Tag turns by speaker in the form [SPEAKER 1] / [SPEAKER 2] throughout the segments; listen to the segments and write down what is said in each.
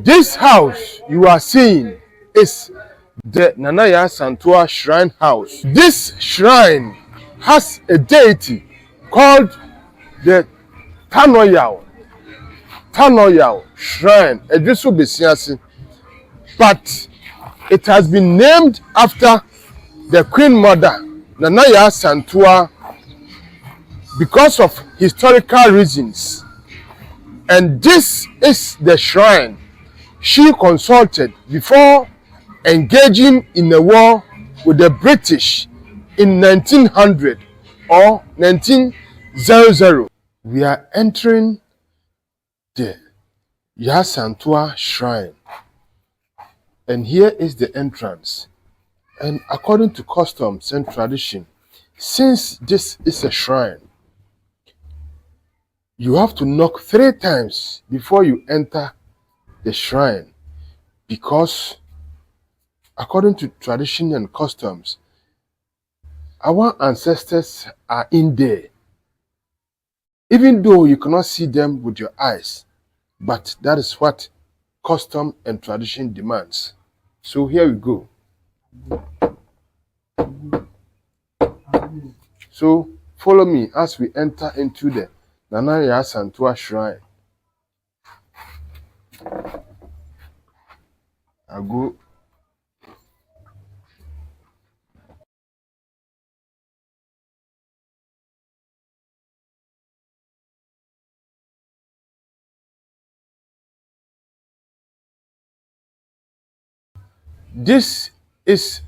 [SPEAKER 1] This house you are seeing is the Yaa Asantewaa Shrine House. This shrine has a deity called the Tanoyao Shrine, Ejisu Besease, but it has been named after the Queen Mother, Yaa Asantewaa, because of historical reasons. And this is the shrine she consulted before engaging in a war with the British in 1900 or 1900. We are entering the Yaa Asantewaa Shrine, and here is the entrance. And according to customs and tradition, since this is a shrine, you have to knock 3 times before you enter the shrine, because according to tradition and customs, our ancestors are in there. Even though you cannot see them with your eyes, but that is what custom and tradition demands. So here we go. So follow me as we enter into the Yaa Asantewaa Shrine. I go. This is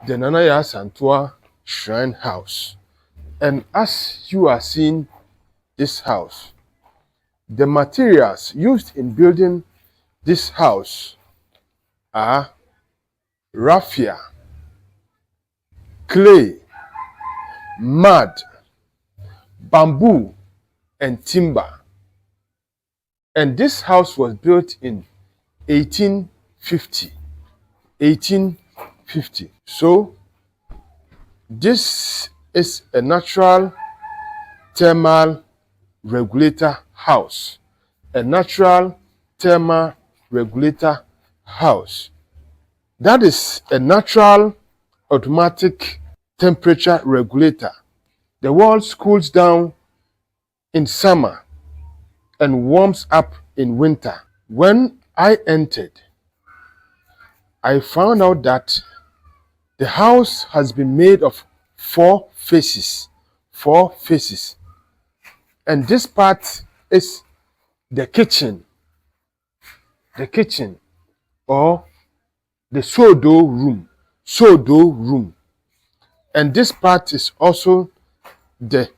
[SPEAKER 1] the Yaa Asantewaa Shrine House. And as you are seeing this house, the materials used in building this house are raffia, clay, mud, bamboo, and timber. And this house was built in 1850. So this is a natural thermal regulator house. A natural thermal regulator house. That is a natural automatic temperature regulator. The walls cools down in summer and warms up in winter. When I entered, I found out that the house has been made of 4 faces. 4 faces. And this part is the kitchen. The kitchen, or the sodo room. And this part is also the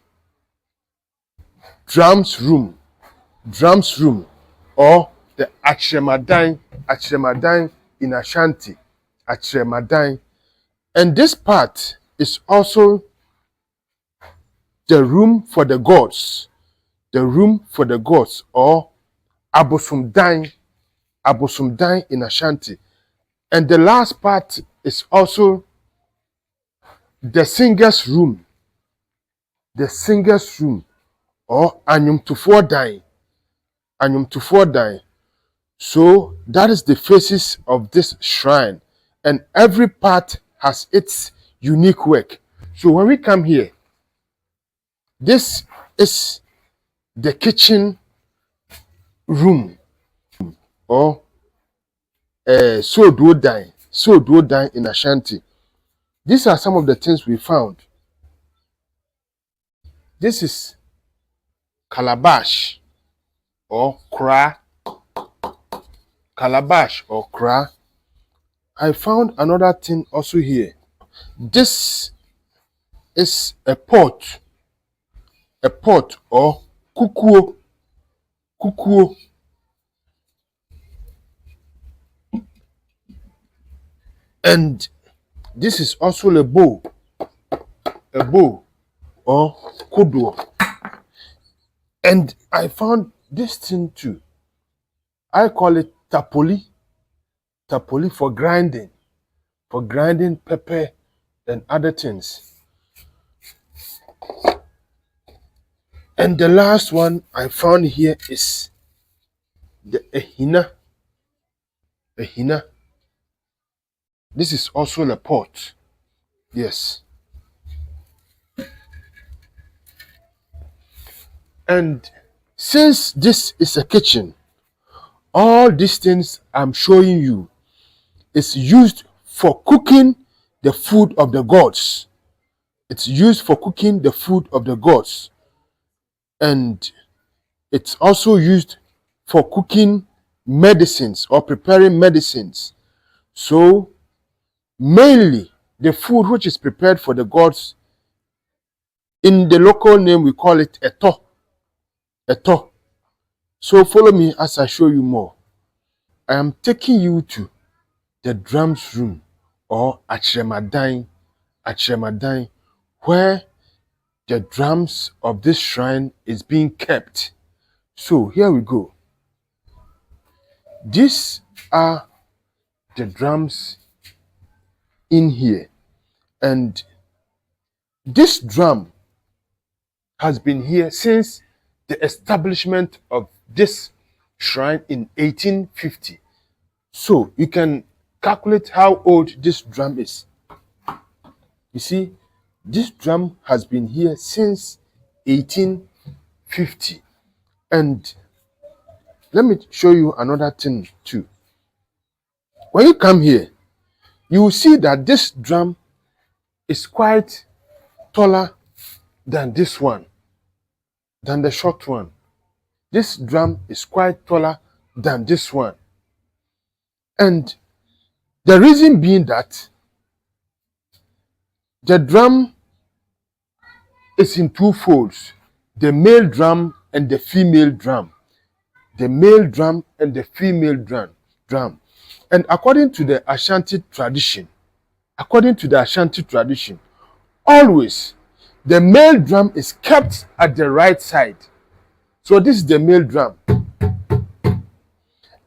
[SPEAKER 1] drums room, or the Akyeremadan in Ashanti, Akyeremadan. And this part is also the room for the gods, or Abosomdan in Ashanti. And the last part is also the singer's room, or Anyomtofoɔ dan. So that is the faces of this shrine, and every part has its unique work. So when we come here, this is the kitchen room, or Sodo dan in Ashanti. These are some of the things we found. This is calabash or kra. I found another thing also here. This is a pot or kukuo. And this is also a bowl or kodo. And I found this thing too. I call it tapoli for grinding pepper and other things. And the last one I found here is the ehina a hina. This is also the pot. Yes. And since this is a kitchen, all these things I'm showing you is used for cooking the food of the gods. It's used for cooking the food of the gods. And it's also used for cooking medicines or preparing medicines. So, mainly the food which is prepared for the gods, in the local name we call it eto. Eto. So, follow me as I show you more. I am taking you to the drums room or Achiremadan, where the drums of this shrine is being kept. So here we go. These are the drums in here, and this drum has been here since the establishment of this shrine in 1850. So you can calculate how old this drum is. You see, this drum has been here since 1850. And let me show you another thing too. When you come here, you will see that this drum is quite taller than this one, than the short one. This drum is quite taller than this one. And the reason being that the drum is in two folds, the male drum and the female drum. The male drum and the female drum. And according to the Ashanti tradition, always the male drum is kept at the right side. So this is the male drum.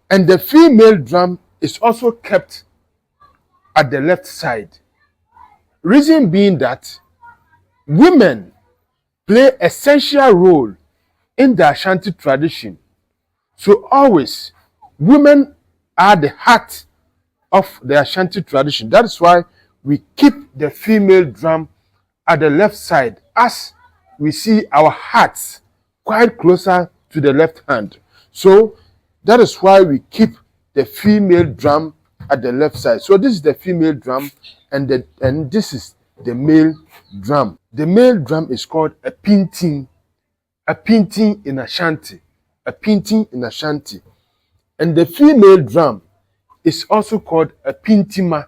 [SPEAKER 1] And the female drum is also kept at the left side. Reason being that women play an essential role in the Ashanti tradition. So always, women are the heart of the Ashanti tradition. That is why we keep the female drum at the left side, as we see our hearts quite closer to the left hand. So that is why we keep the female drum at the left side. So this is the female drum, and this is the male drum. The male drum is called a pinting in Ashanti. A pinting in Ashanti. And the female drum is also called a pintima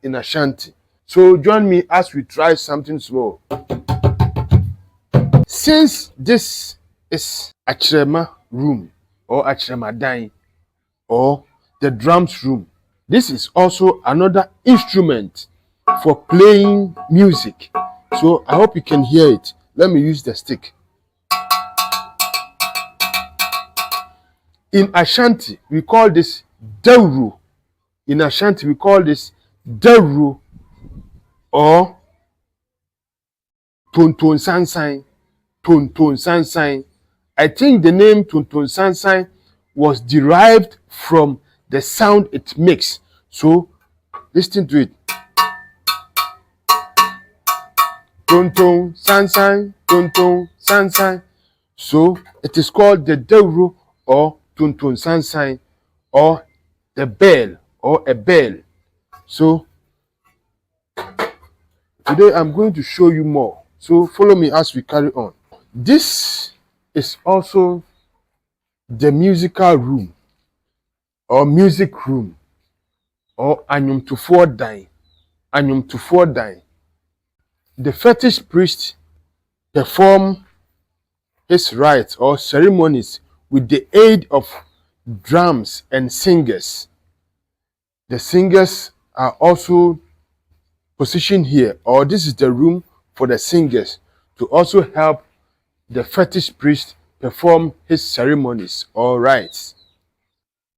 [SPEAKER 1] in Ashanti. So join me as we try something slow. Since this is Achirema room or Achiremadan or the drums room, this is also another instrument for playing music. So I hope you can hear it. Let me use the stick. In Ashanti, we call this Dauru. In Ashanti, we call this Dauru or Tonton Sansan. Tonton Sansan. I think the name Tonton Sansan was derived from the sound it makes. So listen to it. Tonton Sansan, Tonton Sansan. So it is called the Dauru or Tonton Sansan, or the bell, or a bell. So today I'm going to show you more. So follow me as we carry on. This is also the musical room or music room or Anyumtufoɔ dan. The fetish priest perform his rites or ceremonies with the aid of drums and singers. The singers are also positioned here, or this is the room for the singers to also help the fetish priest perform his ceremonies or rites.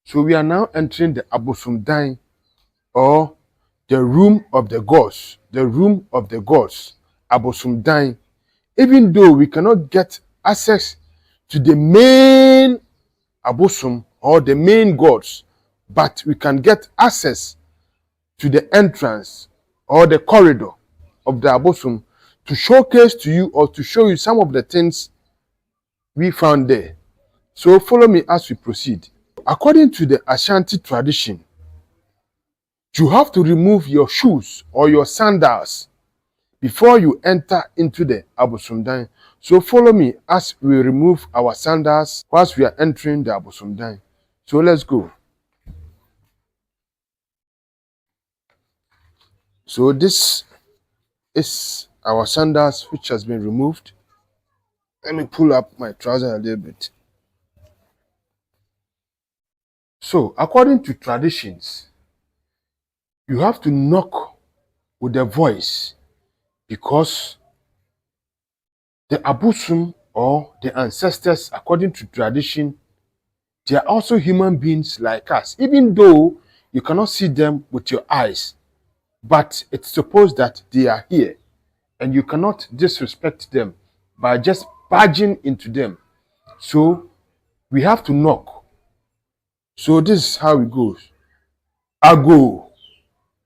[SPEAKER 1] So we are now entering the Abosomdan, or the room of the gods. The room of the gods, Abosomdan. Even though we cannot get access to the main Abosom or the main gods, but we can get access to the entrance or the corridor of the abosom to showcase to you or to show you some of the things we found there. So follow me as we proceed. According to the Ashanti tradition, you have to remove your shoes or your sandals before you enter into the abosomdan. So follow me as we remove our sandals whilst we are entering the abosomdan. So let's go. So this is our sandals which has been removed. Let me pull up my trouser a little bit. So according to traditions, you have to knock with a voice because the abosom or the ancestors, according to tradition, they are also human beings like us, even though you cannot see them with your eyes. But it's supposed that they are here and you cannot disrespect them by just barging into them. So we have to knock. So this is how it goes. Ago,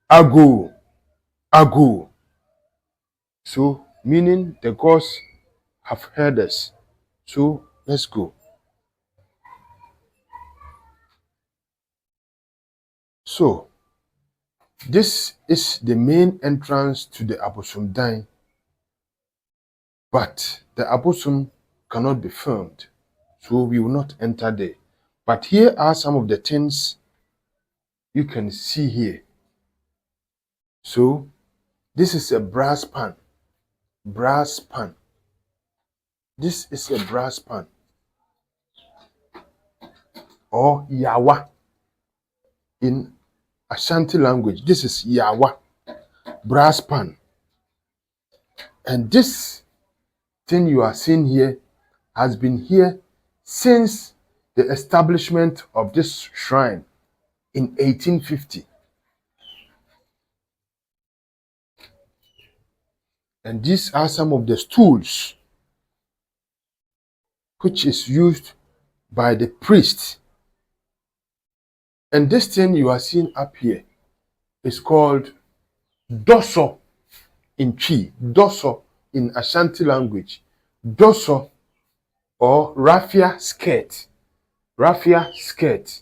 [SPEAKER 1] ago, ago. So meaning the gods have heard us. So let's go. So this is the main entrance to the Abosomdan, but the Abosom cannot be filmed, so we will not enter there. But here are some of the things you can see here. So this is a brass pan. Brass pan. This is a brass pan. Or yawa in Ashanti language. This is yawa. Brass pan. And this thing you are seeing here has been here since the establishment of this shrine in 1850. And these are some of the stools which is used by the priest. And this thing you are seeing up here is called doso in Chi, doso in Ashanti language, doso or raffia skirt. Raffia skirt.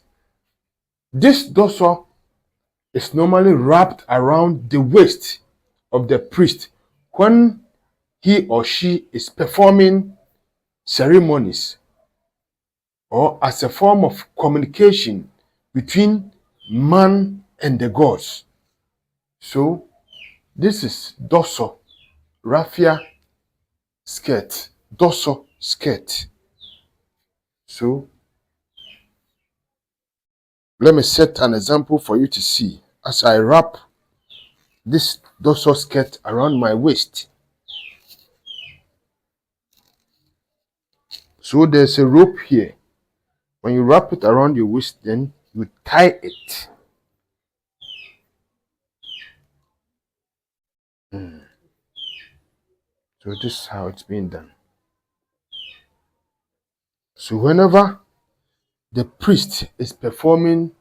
[SPEAKER 1] This doso is normally wrapped around the waist of the priest when he or she is performing ceremonies or as a form of communication between man and the gods. So this is doso, raffia skirt, doso skirt. So let me set an example for you to see as I wrap this dorsal skirt around my waist. So there's a rope here. When you wrap it around your waist, then you tie it. So this is how it's being done. So whenever the priest is performing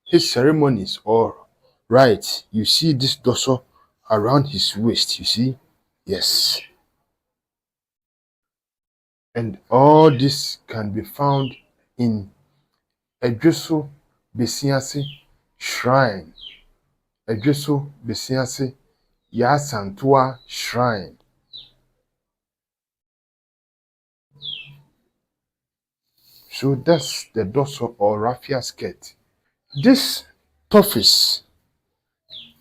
[SPEAKER 1] his ceremonies or rites, you see this dorsal around his waist, you see? Yes. And all this can be found in Ejisu Besease Shrine. Ejisu Besease Yaa Asantewaa Shrine. So that's the dorsal or raffia skirt. This toffees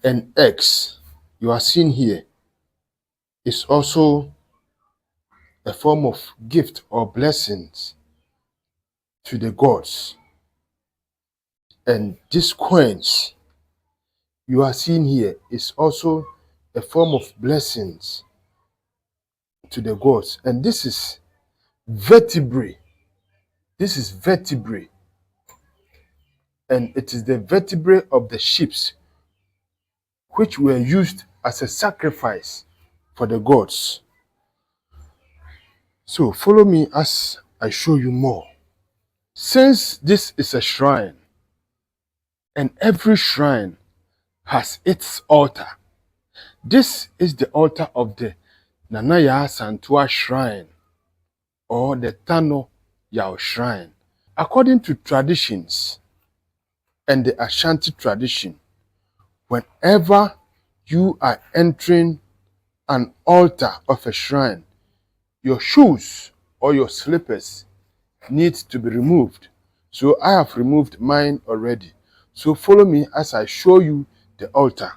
[SPEAKER 1] and eggs you are seeing here is also a form of gift or blessings to the gods. And these coins you are seeing here is also a form of blessings to the gods. And this is vertebrae. This is vertebrae. And it is the vertebrae of the sheep which were used as a sacrifice for the gods. So follow me as I show you more. Since this is a shrine, and every shrine has its altar. This is the altar of the Nana Yaa Asantewaa shrine, or the Tano Yao shrine. According to traditions and the Ashanti tradition, whenever you are entering an altar of a shrine, your shoes or your slippers need to be removed. So I have removed mine already. So follow me as I show you the altar.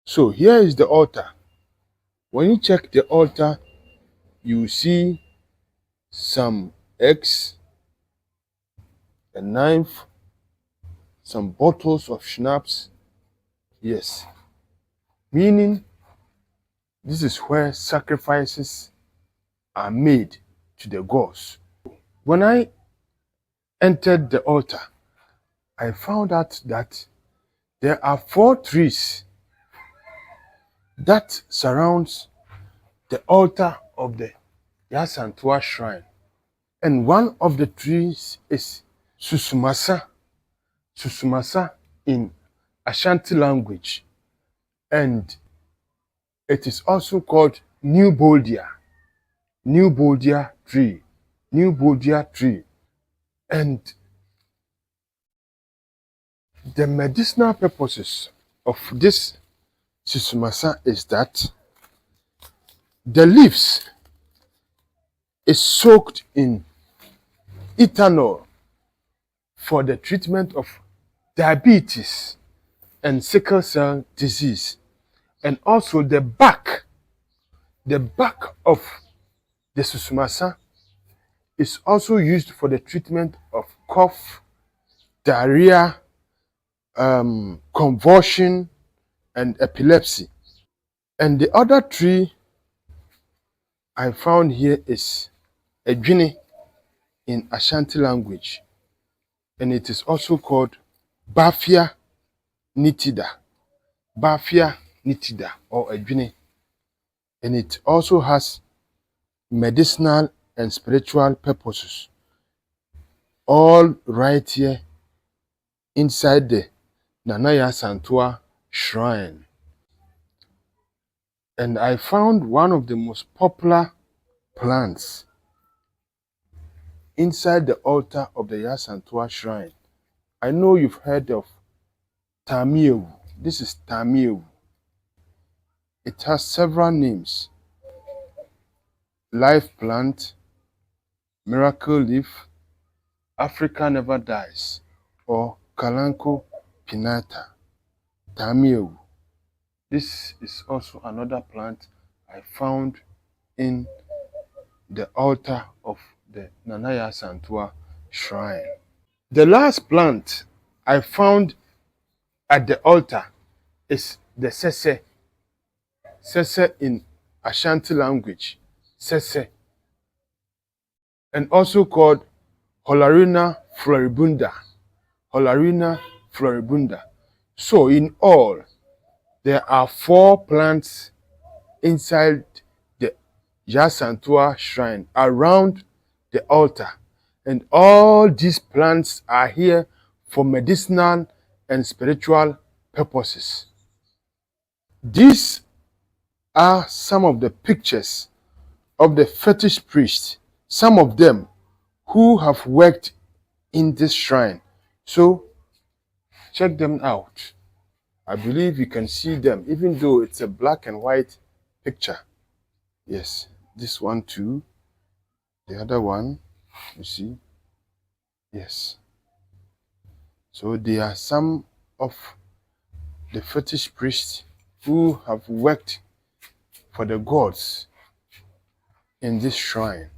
[SPEAKER 1] So here is the altar. When you check the altar, you see some eggs, a knife, some bottles of schnapps. Yes, meaning this is where sacrifices are made to the gods. When I entered the altar, I found out that there are 4 trees that surrounds the altar of the Yaa Asantewaa shrine. And one of the trees is Susumasa. Susumasa in Ashanti language. And it is also called New Boldia. New Boldia tree. New Boldia tree. And the medicinal purposes of this Susumasa is that the leaves is soaked in ethanol for the treatment of diabetes and sickle cell disease. And also the back of the Susumasa is also used for the treatment of cough, diarrhea, convulsion, and epilepsy. And the other tree I found here is Ejini in Ashanti language, and it is also called Bafia nitida. Bafia nitida, or Ejini. And it also has medicinal and spiritual purposes, all right here inside the Nana Yaa Asantewaa shrine. And I found one of the most popular plants inside the altar of the Yaa Asantewaa shrine. I know you've heard of Tamiewu. This is Tamiewu. It has several names: life plant, miracle leaf, Africa never dies, or Kalanko pinnata. Tamiewu. This is also another plant I found in the altar of the Nana Yaa Asantewaa shrine. The last plant I found at the altar is the Sese. Sese in Ashanti language. Sese. And also called Holarina floribunda. Holarina floribunda. So in all, there are 4 plants inside the Yaa Asantewaa shrine around the altar. And all these plants are here for medicinal and spiritual purposes. These are some of the pictures of the fetish priests, some of them who have worked in this shrine. So check them out. I believe you can see them, even though it's a black and white picture. Yes, this one too. The other one, you see. Yes. So they are some of the fetish priests who have worked for the gods in this shrine.